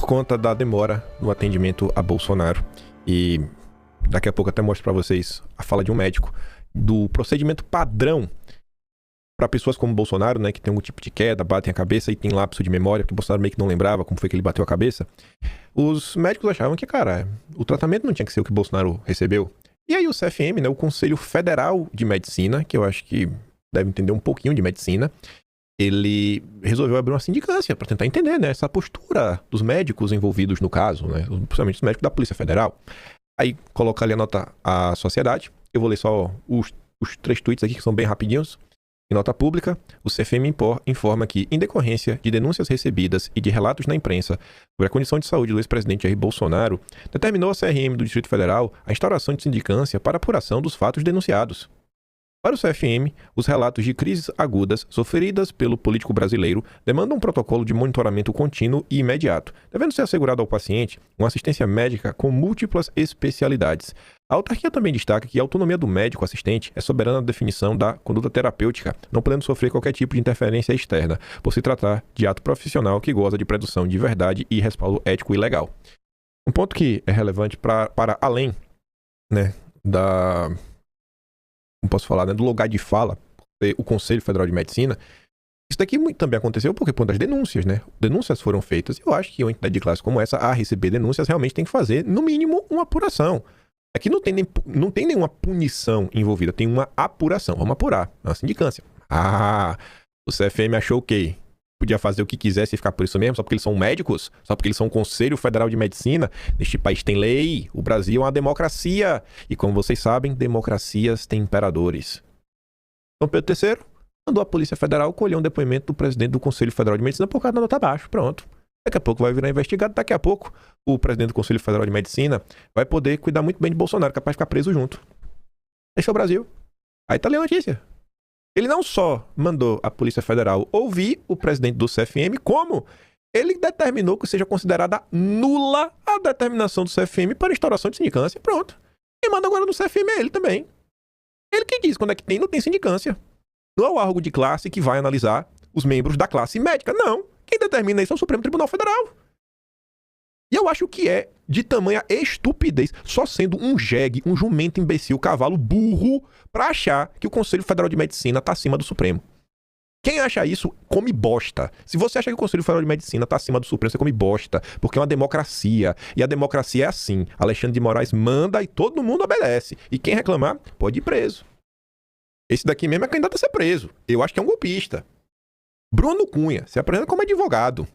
conta da demora no atendimento a Bolsonaro. E daqui a pouco até mostro para vocês a fala de um médico do procedimento padrão para pessoas como Bolsonaro, né, que tem algum tipo de queda, batem a cabeça e tem lapso de memória, porque o Bolsonaro meio que não lembrava como foi que ele bateu a cabeça. Os médicos achavam que, cara, o tratamento não tinha que ser o que o Bolsonaro recebeu. E aí o CFM, né, o Conselho Federal de Medicina, que eu acho que deve entender um pouquinho de medicina, ele resolveu abrir uma sindicância para tentar entender, né, essa postura dos médicos envolvidos no caso, né, principalmente os médicos da Polícia Federal. Aí coloca ali a nota à sociedade. Eu vou ler só os 3 tweets aqui que são bem rapidinhos. Em nota pública, o CFM informa que, em decorrência de denúncias recebidas e de relatos na imprensa sobre a condição de saúde do ex-presidente Jair Bolsonaro, determinou a CRM do Distrito Federal a instauração de sindicância para apuração dos fatos denunciados. Para o CFM, os relatos de crises agudas sofridas pelo político brasileiro demandam um protocolo de monitoramento contínuo e imediato, devendo ser assegurado ao paciente uma assistência médica com múltiplas especialidades. A autarquia também destaca que a autonomia do médico assistente é soberana na definição da conduta terapêutica, não podendo sofrer qualquer tipo de interferência externa, por se tratar de ato profissional que goza de presunção de verdade e respaldo ético e legal. Um ponto que é relevante para além, né, da... não posso falar, né, do lugar de fala, o Conselho Federal de Medicina. Isso daqui também aconteceu porque por das denúncias, né? Denúncias foram feitas. Eu acho que uma entidade de classe como essa, a receber denúncias, realmente tem que fazer, no mínimo, uma apuração. Aqui não tem nenhuma punição envolvida, tem uma apuração. Vamos apurar, é uma sindicância. O CFM achou o quê? Podia fazer o que quisesse e ficar por isso mesmo, só porque eles são médicos? Só porque eles são o Conselho Federal de Medicina? Neste país tem lei, o Brasil é uma democracia. E como vocês sabem, democracias têm imperadores. Dom Pedro III mandou a Polícia Federal colher um depoimento do presidente do Conselho Federal de Medicina por causa da nota abaixo. Pronto. Daqui a pouco vai virar investigado, daqui a pouco o presidente do Conselho Federal de Medicina vai poder cuidar muito bem de Bolsonaro, capaz de ficar preso junto. Esse é o Brasil. Aí tá ali a notícia. Ele não só mandou a Polícia Federal ouvir o presidente do CFM, como ele determinou que seja considerada nula a determinação do CFM para instauração de sindicância. Pronto. Quem manda agora no CFM é ele também. Ele que diz quando é que tem, não tem sindicância. Não é o órgão de classe que vai analisar os membros da classe médica, não. Quem determina isso é o Supremo Tribunal Federal. E eu acho que é de tamanha estupidez, só sendo um jegue, um jumento imbecil, cavalo burro, pra achar que o Conselho Federal de Medicina tá acima do Supremo. Quem acha isso, come bosta. Se você acha que o Conselho Federal de Medicina tá acima do Supremo, você come bosta, porque é uma democracia. E a democracia é assim. Alexandre de Moraes manda e todo mundo obedece. E quem reclamar, pode ir preso. Esse daqui mesmo é candidato a ser preso. Eu acho que é um golpista. Bruno Cunha se apresenta como advogado.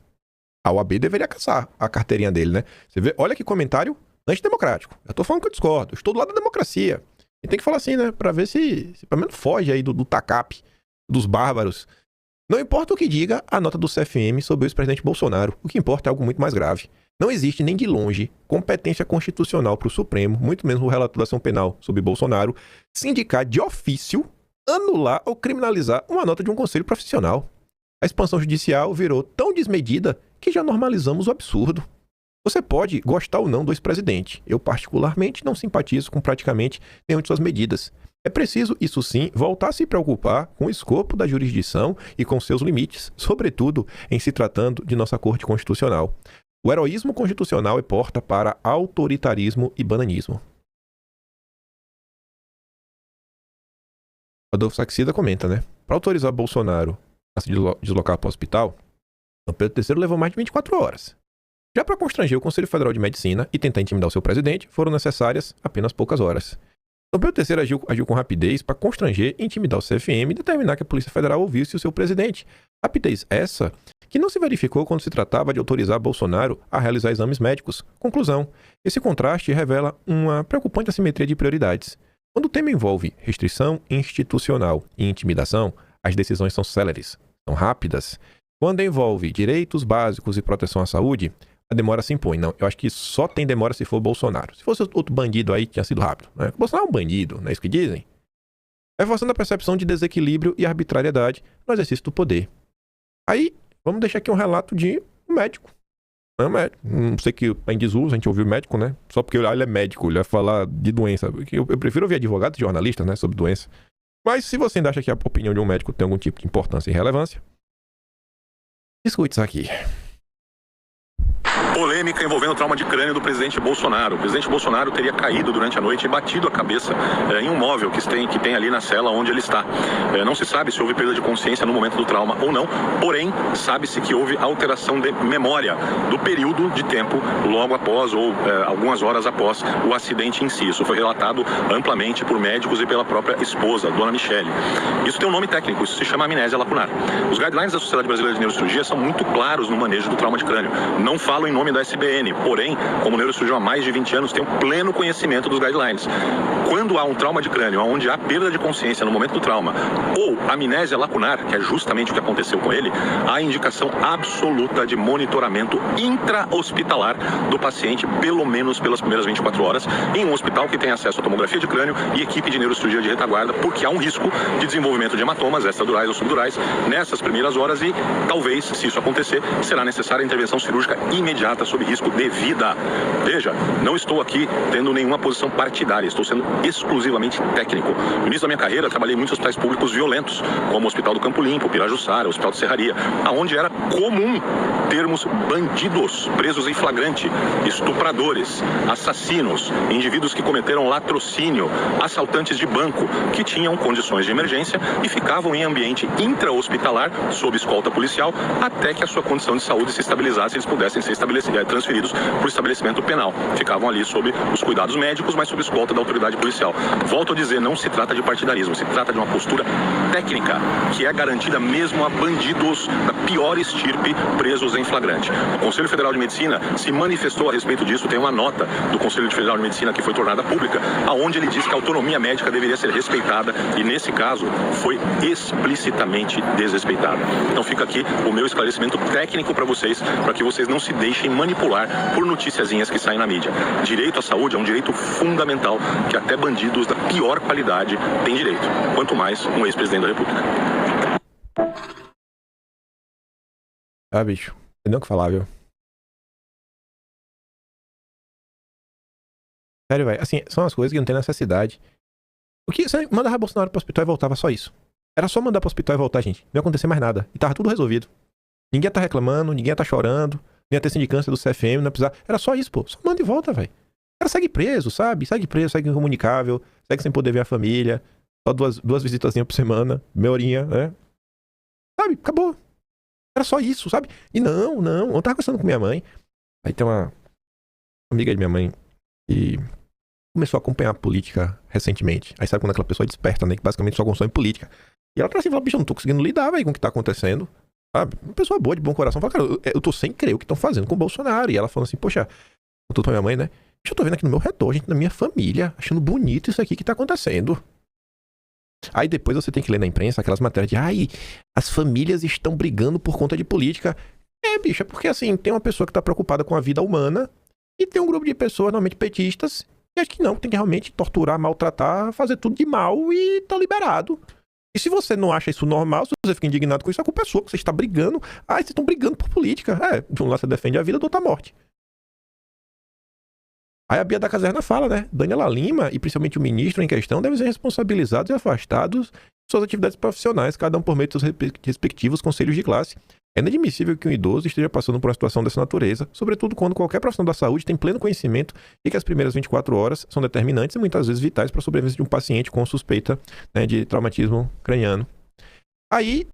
A OAB deveria caçar a carteirinha dele, né? Você vê, olha que comentário antidemocrático. Eu tô falando que eu discordo. Eu estou do lado da democracia. E tem que falar assim, né? Pra ver se pelo menos foge aí do TACAP, dos bárbaros. Não importa o que diga a nota do CFM sobre o ex-presidente Bolsonaro. O que importa é algo muito mais grave. Não existe nem de longe competência constitucional para o Supremo, muito menos o relator da ação penal sobre Bolsonaro, se indicar de ofício, anular ou criminalizar uma nota de um conselho profissional. A expansão judicial virou tão desmedida que já normalizamos o absurdo. Você pode gostar ou não do ex-presidente. Eu, particularmente, não simpatizo com praticamente nenhuma de suas medidas. É preciso, isso sim, voltar a se preocupar com o escopo da jurisdição e com seus limites, sobretudo em se tratando de nossa Corte Constitucional. O heroísmo constitucional é porta para autoritarismo e bananismo. Adolfo Saxida comenta, né? Para autorizar Bolsonaro a se deslocar para o hospital, Dom Pedro III levou mais de 24 horas. Já para constranger o Conselho Federal de Medicina e tentar intimidar o seu presidente, foram necessárias apenas poucas horas. Dom Pedro III agiu com rapidez para constranger e intimidar o CFM e determinar que a Polícia Federal ouvisse o seu presidente. Rapidez essa que não se verificou quando se tratava de autorizar Bolsonaro a realizar exames médicos. Conclusão: esse contraste revela uma preocupante assimetria de prioridades. Quando o tema envolve restrição institucional e intimidação, as decisões são céleres, são rápidas. Quando envolve direitos básicos e proteção à saúde, a demora se impõe. Não, eu acho que só tem demora se for Bolsonaro. Se fosse outro bandido aí, tinha sido rápido. Né? Bolsonaro é um bandido, não é isso que dizem? Reforçando a percepção de desequilíbrio e arbitrariedade no exercício do poder. Aí, vamos deixar aqui um relato de um médico. Não é um médico. Não sei que em desuso a gente ouviu médico, né? Só porque ele é médico, ele vai falar de doença. Eu prefiro ouvir advogado e jornalista, né? Sobre doença. Mas se você ainda acha que a opinião de um médico tem algum tipo de importância e relevância, escute isso aqui. Polêmica envolvendo trauma de crânio do presidente Bolsonaro. O presidente Bolsonaro teria caído durante a noite e batido a cabeça em um móvel que tem ali na cela onde ele está. Não se sabe se houve perda de consciência no momento do trauma ou não, porém, sabe-se que houve alteração de memória do período de tempo logo após ou algumas horas após o acidente em si. Isso foi relatado amplamente por médicos e pela própria esposa, Dona Michele. Isso tem um nome técnico, isso se chama amnésia lacunar. Os guidelines da Sociedade Brasileira de Neurocirurgia são muito claros no manejo do trauma de crânio. Não falam em nome da SBN, porém, como neurocirurgião há mais de 20 anos, tenho pleno conhecimento dos guidelines. Quando há um trauma de crânio, onde há perda de consciência no momento do trauma, ou amnésia lacunar, que é justamente o que aconteceu com ele, há indicação absoluta de monitoramento intra-hospitalar do paciente, pelo menos pelas primeiras 24 horas, em um hospital que tem acesso à tomografia de crânio e equipe de neurocirurgia de retaguarda, porque há um risco de desenvolvimento de hematomas extradurais ou subdurais nessas primeiras horas e, talvez, se isso acontecer, será necessária intervenção cirúrgica imediata sob risco de vida. Veja, não estou aqui tendo nenhuma posição partidária, estou sendo exclusivamente técnico. No início da minha carreira, trabalhei em muitos hospitais públicos violentos, como o Hospital do Campo Limpo, Pirajussara, o Hospital de Serraria, aonde era comum termos bandidos presos em flagrante, estupradores, assassinos, indivíduos que cometeram latrocínio, assaltantes de banco, que tinham condições de emergência e ficavam em ambiente intra-hospitalar, sob escolta policial, até que a sua condição de saúde se estabilizasse e eles pudessem ser transferidos para o estabelecimento penal. Ficavam ali sob os cuidados médicos, mas sob escolta da autoridade policial. Volto a dizer, não se trata de partidarismo, se trata de uma postura técnica, que é garantida mesmo a bandidos da pior estirpe presos em flagrante. O Conselho Federal de Medicina se manifestou a respeito disso, tem uma nota do Conselho Federal de Medicina que foi tornada pública, aonde ele diz que a autonomia médica deveria ser respeitada e, nesse caso, foi explicitamente desrespeitada. Então fica aqui o meu esclarecimento técnico para vocês, para que vocês não se deixem manipular por noticiazinhas que saem na mídia. Direito à saúde é um direito fundamental que até bandidos da pior qualidade têm direito, quanto mais um ex-presidente da República. Ah, bicho, não tem nem o que falar, viu? Sério, velho. Assim, são as coisas que não tem necessidade. O que você mandava Bolsonaro pro hospital e voltava, só isso. Era só mandar pro hospital e voltar, gente. Não ia acontecer mais nada. E tava tudo resolvido. Ninguém ia tá reclamando, ninguém ia tá chorando, nem ia ter sindicância do CFM, não ia precisar. Era só isso, pô. Só manda e volta, velho. O cara segue preso, sabe? Segue preso, segue incomunicável, segue sem poder ver a família. Só duas visitazinhas por semana, meia horinha, né? Sabe? Acabou. Era só isso, sabe? E não. Eu tava conversando com minha mãe. Aí tem uma amiga de minha mãe que começou a acompanhar a política recentemente. Aí sabe quando aquela pessoa desperta, né? Que basicamente só consome política. E ela tá assim, fala, bicho, eu não tô conseguindo lidar, velho, com o que tá acontecendo. Sabe? Uma pessoa boa, de bom coração. Fala, cara, eu tô sem crer o que estão fazendo com o Bolsonaro. E ela falando assim, poxa, eu tô pra minha mãe, né? Eu tô vendo aqui no meu redor, gente, na minha família, achando bonito isso aqui que tá acontecendo. Aí depois você tem que ler na imprensa aquelas matérias de as famílias estão brigando por conta de política. Bicho, é porque assim, tem uma pessoa que tá preocupada com a vida humana e tem um grupo de pessoas, normalmente petistas, que acho que não, tem que realmente torturar, maltratar, fazer tudo de mal e tá liberado. E se você não acha isso normal, se você fica indignado com isso, a culpa é sua, que você está brigando. Vocês estão brigando por política. De um lado você defende a vida, do outro a morte. Aí a Bia da Caserna fala, né? Daniela Lima e principalmente o ministro em questão devem ser responsabilizados e afastados de suas atividades profissionais, cada um por meio dos seus respectivos conselhos de classe. É inadmissível que um idoso esteja passando por uma situação dessa natureza, sobretudo quando qualquer profissional da saúde tem pleno conhecimento de que as primeiras 24 horas são determinantes e muitas vezes vitais para a sobrevivência de um paciente com suspeita, né, de traumatismo craniano. Aí